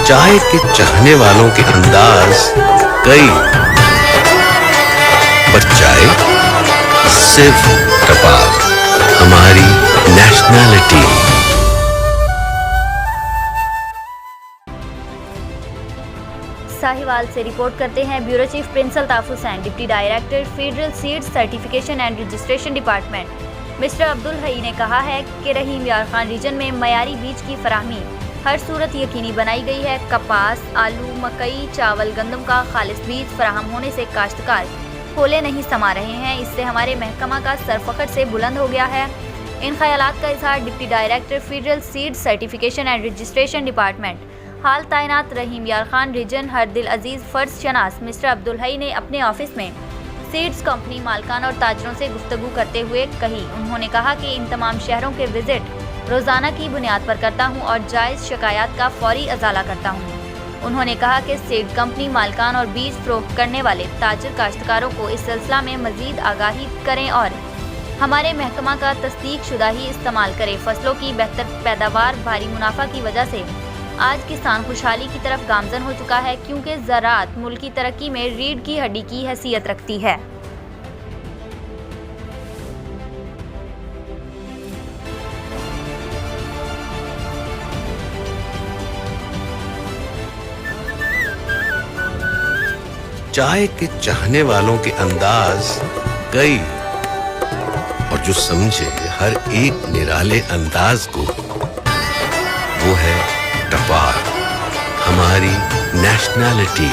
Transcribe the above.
चाय के चाहने वालों के अंदाज कई, पर चाय सिर्फ टपाल, हमारी नेशनैलिटी। साहिवाल से रिपोर्ट करते हैं bureau chief Prince Altaf Hussain. Deputy director federal seeds certification and registration department mister Abdul हई ने कहा है कि रहीम यार खान रीजन में मयारी बीज की फराहमी हर सूरत यकीनी बनाई गई है। कपास, आलू, मकई, चावल, गंदम का खालिस बीज फराहम होने से काश्तकार खोले नहीं समा रहे हैं। इससे हमारे महकमा का सरफखर से बुलंद हो गया है। इन ख्यालात का इजहार deputy director federal seeds certification and registration department हाल तैनात रहीम यार खान रीजन हर दिल अजीज फर्ज शनास मिस्टर अब्दुल हई ने अपने ऑफिस में सीड्स कंपनी मालकान और ताजरों से गुफ्तगू करते हुए कही। उन्होंने कहा कि इन तमाम शहरों के विजिट रोज़ाना की बुनियाद पर करता हूं और जायज़ शिकायत का फौरी अजाला करता हूं। उन्होंने कहा कि सीड कंपनी मालकान और बीज फरोख्त करने वाले ताजर काश्तकारों को इस सिलसिला में मज़ीद आगाही करें और हमारे महकमा का तस्दीक शुदा ही इस्तेमाल करें। फसलों की बेहतर पैदावार, भारी मुनाफा की वजह से आज किसान खुशहाली की तरफ गामजन हो चुका है, क्योंकि ज़राअत मुल्क की तरक्की में रीढ़ की हड्डी की हैसियत रखती है। चाय के चाहने वालों के अंदाज कई, और जो समझे हर एक निराले अंदाज को, वो है टपाल, हमारी नेशनैलिटी।